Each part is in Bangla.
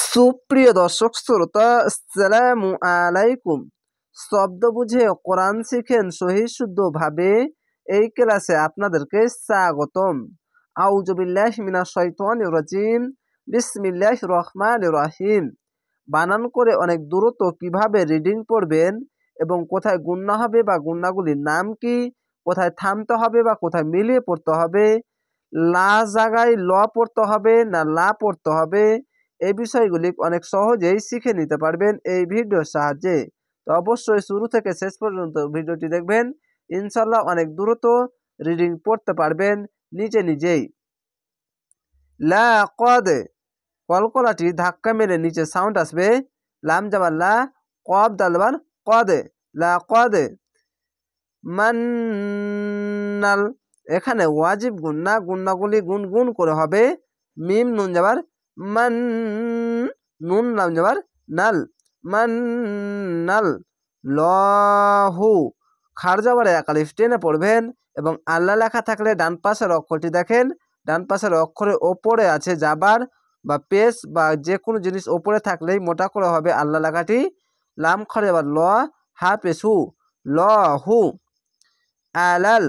সুপ্রিয় দর্শক শ্রোতা, আসসালামু আলাইকুম। শব্দ বুঝে কোরআন শিখেন সহি শুদ্ধভাবে, এই ক্লাসে আপনাদেরকে স্বাগতম। আউযু বিল্লাহি মিনাশ শাইতানির রাজিম। বিসমিল্লাহির রহমানির রহিম। বানান করে অনেক দ্রুত কিভাবে রিডিং পড়বেন এবং কোথায় গুণনা হবে বা গুণনাগুলির নাম কি, কোথায় থামতে হবে বা কোথায় মিলিয়ে পড়তে হবে, লা জায়গায় ল পড়তে হবে না লা পড়তে হবে, এই বিষয়গুলি অনেক সহজেই শিখে নিতে পারবেন এই ভিডিওর সাহায্যে। তো অবশ্যই শুরু থেকে শেষ পর্যন্ত ভিডিওটি দেখবেন, ইনশাল্লাহ অনেক দ্রুত রিডিং পড়তে পারবেন নিজেই। লা কদ, কলকলাটি ধাক্কা মেরে নিচে সাউন্ড আসবে। লাম যাবার লা, কব দালবার কদ, লা কদ। মান্নাল, এখানে ওয়াজিব গুন্না, গুন্নাগুলি গুনগুন করে হবে। মিম নুন যাবার মান, নুন লাম যাবার নাল, মান্নাল। লহু, খার যাবারে এক আলিফ টেনে পড়বেন এবং আল্লাহ লেখা থাকলে ডান পাশের অক্ষরটি দেখেন, ডান পাশের অক্ষরের ওপরে আছে জাবার বা পেশ বা যে কোনো জিনিস ওপরে থাকলেই মোটা করে হবে আল্লাহ লেখাটি। লাম খরে আবার ল, হা পেশু, ল হু। আলাল,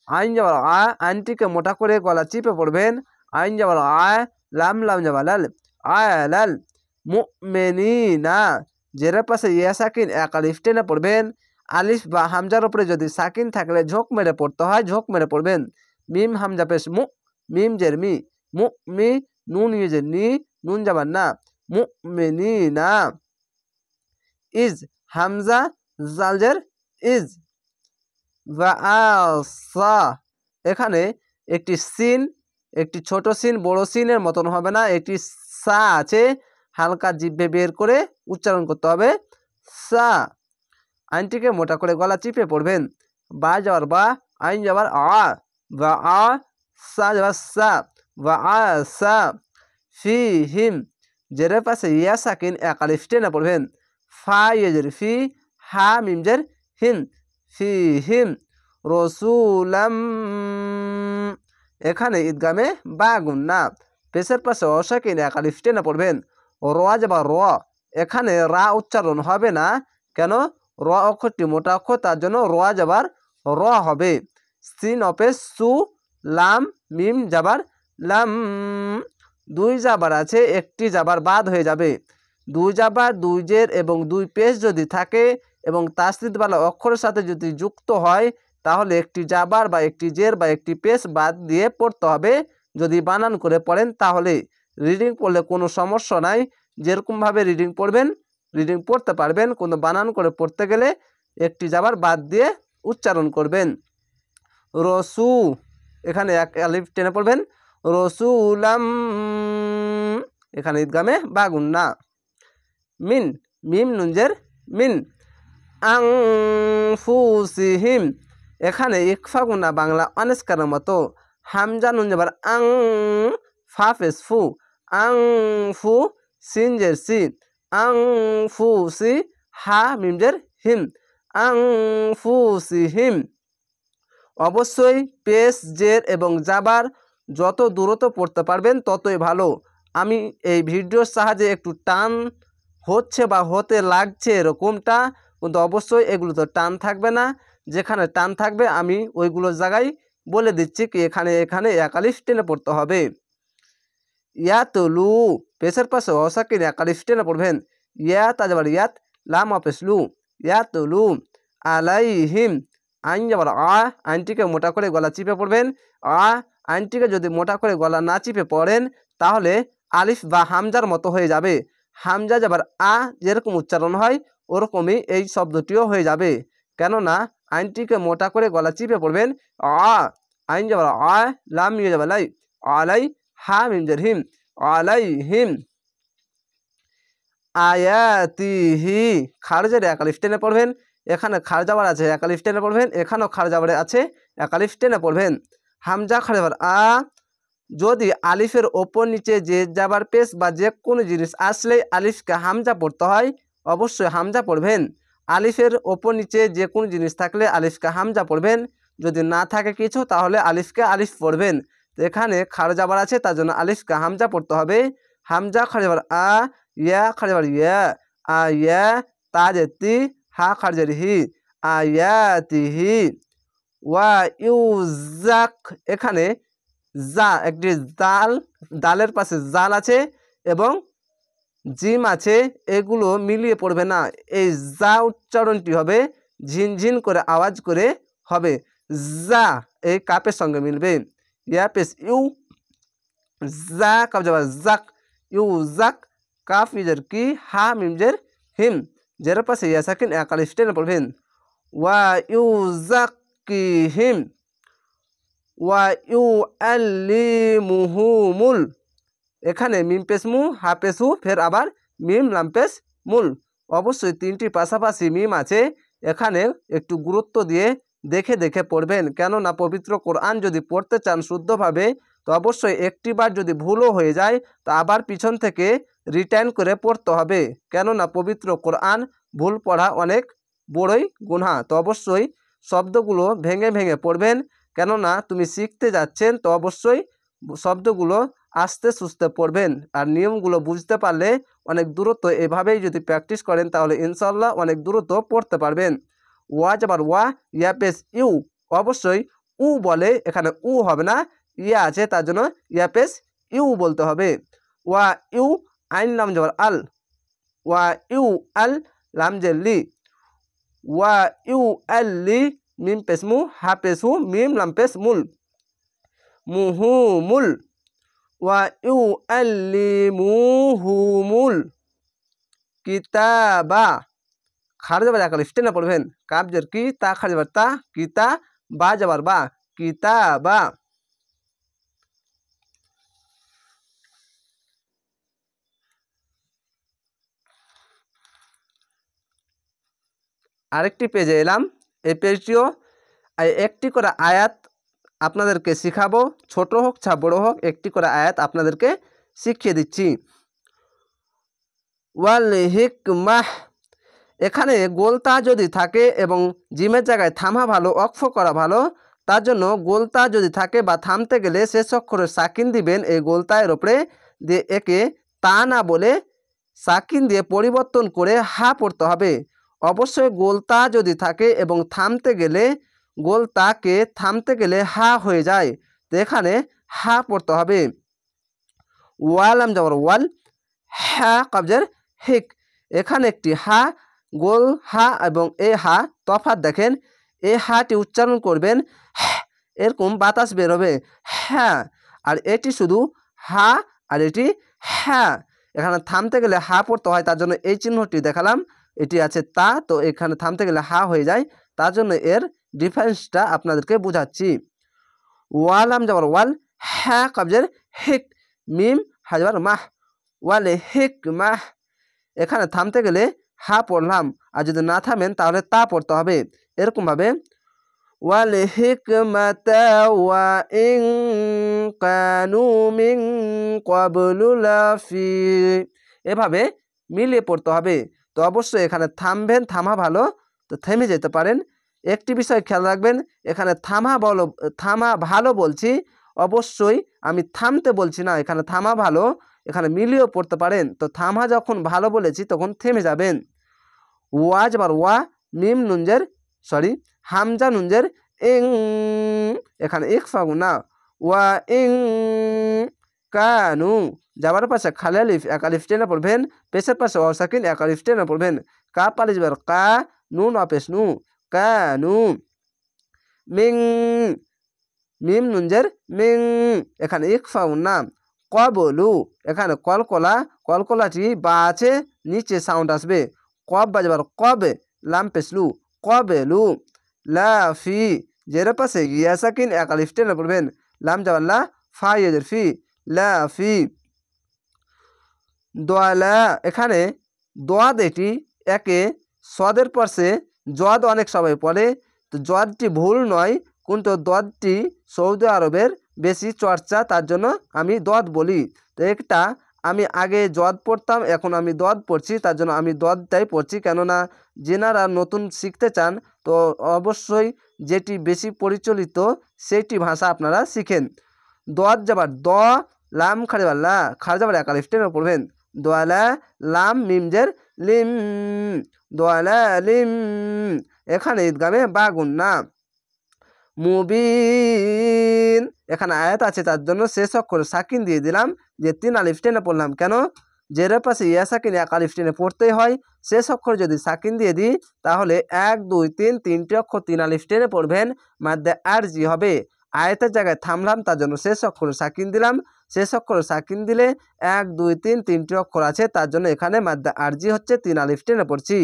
আইন যাবার আ, আইনটিকে মোটা করে গলা চিপে পড়বেন। আইন যাবার আ, লাম লাম যাবার লাল, আলাল। মুমিনিনা, জেরের পাশে ইয়া সাকিন এক আলিফ টেনে পড়বেন। আলিফ বা হামজার উপরে যদি সাকিন থাকলে ঝোঁক মেরে পড়তে হয়, ঝোঁক মেরে পড়বেন। মিম হামজা পেশ মু, মিম জের মি, মু মি, নুন ইউজের নি, নুন যাবার না, মুমিনিনা। ইজ, হামজা জালজের ইজ। ওয়াসা, এখানে একটি সিন, একটি ছোট সিন বড় সিনের মতন হবে না, একটি সা আছে, হালকা জিভে বের করে উচ্চারণ করতে হবে সা। আইনটিকে মোটা করে গলা চিপে পড়বেন। বা যাওয়ার বা, আইন যাবার আ, বা আ, সা যাবার সা, বা আ সা। ফি হিম, জেরের পাশে ইয়া সাকিন এক আলিফ টেনে পড়বেন। ফা ইয়েজের ফি, হা মিমজের হিম, ফি হিম। রসুলাম, এখানে ঈদগামে বা গুন্না, পেশের পাশে অসাকিন এক আলিফ টেনে পড়বেন। র যাবার র, এখানে রা উচ্চারণ হবে না, কেন? র অক্ষরটি মোটা অক্ষর, তার জন্য র যাবার র হবে। সিন অপেশ সু, লাম মিম যাবার লাম। দুই জাবার আছে, একটি জাবার বাদ হয়ে যাবে। দুই জাবার, দুই জের এবং দুই পেশ যদি থাকে এবং তাসদিদওয়ালা অক্ষরের সাথে যদি যুক্ত হয়, তাহলে একটি জাবার বা একটি জের বা একটি পেশ বাদ দিয়ে পড়তে হবে। যদি বানান করে পড়েন তাহলে রিডিং পড়লে কোনো সমস্যা নাই, যেরকমভাবে রিডিং পড়বেন রিডিং পড়তে পারবেন। কোনো বানান করে পড়তে গেলে একটি জাবার বাদ দিয়ে উচ্চারণ করবেন। রসু, এখানে এক আলিফ টেনে পড়বেন। রসুলাম, এখানে ঈদগামে বা গুন্না। মিন, মিম নুনজের মিন। আনফুসিহিম, এখানে ইকফা গুনা বাংলা অনেস্কারের মতো। হামজা নুন যাবার আং, ফা ফেস ফু, আং ফু, সিন জের সি, আং ফু সি, হা মিমজের হিম, আং ফু সি হিম। অবশ্যই পেশ জের এবং জাবার যত দূরত্ব পড়তে পারবেন ততই ভালো। আমি এই ভিডিওর সাহায্যে একটু টান হচ্ছে বা হতে লাগছে এরকমটা, কিন্তু অবশ্যই এগুলো তো টান থাকবে না। যেখানে টান থাকবে আমি ওইগুলোর জায়গায় বলে দিচ্ছি কি এখানে এখানে এক আলিফ টেনে পড়তে হবে। ইয়াতলু, পেশের পাশে অসাকিন এক আলিফ টেনে পড়বেন। ইয়াত যাবার ইয়াত, লাম অপেশ লু, ইয়াতলু আলাইহিম। আইন যাবার আ, আইনটিকে মোটা করে গলা চিপে পড়বেন। আ, আইনটিকে যদি মোটা করে গলা না চিপে পড়েন তাহলে আলিফ বা হামজার মতো হয়ে যাবে। হামজা যাবার আ যেরকম উচ্চারণ হয় ওরকমই এই শব্দটিও হয়ে যাবে, কেননা আইনটিকে মোটা করে গলা চিপে পড়বেন। আ, আইন যাবার আ, লাম ইয়ে যাবার লাই, আলাই, হা মিমজের হিম, আলাইহিম। আয়াতিহি, খারজের এক আলিফ টেনে পড়বেন। এখানে খার জাবার আছে এক আলিফ টেনে পড়বেন, এখানেও খার জাবারে আছে এক আলিফ টেনে পড়বেন। হামজা খার জাবার আ, যদি আলিফের ওপর নিচে যে জাবার পেশ বা যে কোনো জিনিস আসলেই আলিফকে হামজা পড়তে হয়, অবশ্যই হামজা পড়বেন। আলিফের ওপর নিচে যে কোনো জিনিস থাকলে আলিফকে হামজা পড়বেন, যদি না থাকে কিছু তাহলে আলিফকে আলিফ পড়বেন। তো এখানে খার জাবার আছে তার জন্য আলিফকে হামজা পড়তে হবে। হামজা খারজাবার আ, ইয়া খারজাবার ইয়া, আয়া, তাজেতি, হা খারজার হি, আয়াতিহি। ওয়া ইউজাক, এখানে জা একটি জাল, দালের পাশে জাল আছে এবং জিম আছে, এগুলো মিলিয়ে পড়বে না। এই জা উচ্চারণটি হবে ঝিনঝিন করে আওয়াজ করে হবে। জা এই কাপের সঙ্গে মিলবে। ইয়া পেশ ইউ, জা কাপ যাবার জাক, ইউ জাক, কাফ ইজের কি, হা মিমজের হিম, যের পাশে ইয়া সাকিন এক আলিফ টেনে পড়বেন। ওয়া ইউ জাক কি হিম, ওয়া ইউ আল্লিমুহুমুল, এখানে মিম পেশ মু, হা পেশ হু, ফের আবার মিম লাম পেশ মুল। অবশ্যই তিনটি পাশাপাশি মিম আছে, এখানে একটু গুরুত্ব দিয়ে দেখে দেখে পড়বেন, কেননা পবিত্র কোরআন যদি পড়তে চান শুদ্ধভাবে তো অবশ্যই একটি বার যদি ভুলও হয়ে যায় তো আবার পিছন থেকে রিটার্ন করে পড়তে হবে, কেননা পবিত্র কোরআন ভুল পড়া অনেক বড়ই গুনাহ। তো অবশ্যই শব্দগুলো ভেঙে ভেঙে পড়বেন, কেননা তুমি শিখতে যাচ্ছেন, তো অবশ্যই শব্দগুলো আস্তে সুস্তে পড়বেন। আর নিয়মগুলো বুঝতে পারলে অনেক দূরত্ব এভাবেই যদি প্র্যাকটিস করেন তাহলে ইনশাল্লাহ অনেক দূরত্ব পড়তে পারবেন। ওয়া যাবার ওয়া, ইয়া পেশ ইউ, অবশ্যই উ বলে, এখানে উ হবে না, ইয়া আছে তার জন্য ইয়া পেশ ইউ বলতে হবে। ওয়া ইউ, আইন লাম যাবার আল, ওয়া ইউ আল, লাম জের লি, ওয়া ইউ আল লি, মিম পেশ মু, হা পেশ হু, মিম লাম পেশ মুল, মুহুমুল, ওয়া ইউ আল্লিমুহুমুল কিতাবা, খাড় যাবার এক আলিফ টেনে পড়বেন, কাপ জের কি, তা খাড় যাবার তা, কিতা, বা যাবার বা, কিতাবা। আরেকটি পেজে এলাম, এই পেজটিও একটি করে আয়াত আপনাদেরকে শিখাবো, ছোট হোক চা বড় হোক, একটি করে আয়াত আপনাদেরকে শিখিয়ে দিচ্ছি। ওয়াল হিকমাহ, এখানে গোলতা যদি থাকে এবং জিমের জায়গায় থামা ভালো, অক্ফ করা ভালো, তার জন্য গোলতা যদি থাকে বা থামতে গেলে শেষ অক্ষরে সাকিন দিবেন এই গোলতায়ের ওপরে দিয়ে, একে তা না বলে সাকিন দিয়ে পরিবর্তন করে হা পড়তে হবে। অবশ্যই গোলতা যদি থাকে এবং থামতে গেলে, গোলতাকে থামতে গেলে হা হয়ে যায়, তো এখানে হা পড়তে হবে। ওয়াল আম যাবার ওয়াল, হা কবজের হিক, এখানে একটি হা, গোল হা এবং এ হা তফাৎ দেখেন, এ হাটি উচ্চারণ করবেন এরকম বাতাস বেরোবে হ্যাঁ, আর এটি শুধু হা আর এটি হ্যাঁ। এখানে থামতে গেলে হা পড়তে হয়, তার জন্য এই চিহ্নটি দেখালাম, এটি আছে তা, তো এখানে থামতে গেলে হা হয়ে যায়, তার জন্য এর ডিফারেন্সটা আপনাদেরকে বোঝাচ্ছি। ওয়াল আম যাবার ওয়াল, হ্যাঁ কবজের হিক, মিম হাজবার মাহ, ওয়ালে হিক মাহ, এখানে থামতে গেলে হা পড়লাম, আর যদি না থামেন তাহলে তা পড়তে হবে। এরকমভাবে ওয়াল হিকমাতা ওয়া ইন কানু মিন ক্বাবলু লাফি, এভাবে মিলিয়ে পড়তে হবে। তো অবশ্যই এখানে থামবেন, থামা ভালো, তো থেমে যেতে পারেন। একটি বিষয় খেয়াল রাখবেন, এখানে থামা ভালো বলছি, অবশ্যই আমি থামতে বলছি না, এখানে থামা ভালো, এখানে মিলিয়েও পড়তে পারেন। তো থামা যখন ভালো বলেছি তখন থেমে যাবেন। ওয়া যাবার ওয়া, মিম নুনজের হামজা নুনজের ইং, এখানে ইকফা না, ওয়া ইং কানু, যাবার পাশে খালি আলিফ এক আলিফ টেনে পড়বেন, পেশের পাশে অসাকিন এক আলিফ টেনে পড়বেন, কা পালিশ বার কা, নুন অপেশ নু, কানু, মিং, মিম নুনজের মিং, এখানে ইকফা না, কবলু, এখানে কলকলা, কলকলাটি বা আছে নিচে সাউন্ড আসবে, কব বাজবার কবে, লাম পেশলু, কবেলু, লাফি, জের পাশে ইয়া সাকিন এক আলিফ টেনে পড়বেন, লাম যাবার লা, ফা ইয়ের ফি, লাফি। দোয়ালা, এখানে দোয়াদ এটি একে সদের পাশে জদ অনেক সবাই পড়ে, তো জদটি ভুল নয়, কিন্তু দদটি সৌদি আরবের বেশি চর্চা, তার জন্য আমি দদ বলি। তো একটা আমি আগে জদ পড়তাম, এখন আমি দদ পড়ছি, তার জন্য আমি দদটাই পড়ছি, কেননা যেনারা নতুন শিখতে চান তো অবশ্যই যেটি বেশি পরিচালিত সেইটি ভাষা আপনারা শিখেন। দদ যাবার দ, লাম খারিবার লা, খারজাবার এক আলিফ টেনে পড়বেন। দোয়ালা লাম মিমজের লিম, দোয়ালা লিম। এখানে ঈদগামে বা গুন্না। মুবিন, এখানে আয়াত আছে তার জন্য শেষ অক্ষরে সাকিন দিয়ে দিলাম, যে 3 আলিফ টেনে পড়লাম। কেন? জেরের পাশে ইয়া সাকিন এক আলিফ টেনে পড়তেই হয়। শেষ অক্ষর যদি সাকিন দিয়ে দিই তাহলে 1 2 3 তিনটি অক্ষর 3 আলিফ টেনে পড়বেন, মাদ্দে আরজি হবে। আয়াতের জায়গায় থামলাম তার জন্য শেষ অক্ষরে সাকিন দিলাম। শেষ অক্ষরে সাকিন দিলে 1 2 3 তিনটি অক্ষর আছে তার জন্য এখানে মাদ্দে আরজি হচ্ছে 3 আলিফ টেনে পড়ছি।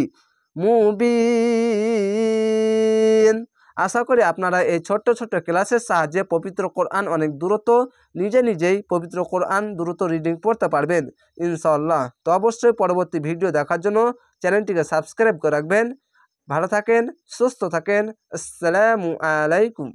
মুবিন। আশা করি আপনারা এই ছোট্ট ছোট্ট ক্লাসের সাহায্যে পবিত্র কোরআন অনেক দ্রুত নিজেই পবিত্র কোরআন দ্রুত রিডিং পড়তে পারবেন ইনশাআল্লাহ। তো অবশ্যই পরবর্তী ভিডিও দেখার জন্য চ্যানেলটিকে সাবস্ক্রাইব করে রাখবেন। ভালো থাকেন, সুস্থ থাকেন। আসসালামু আলাইকুম।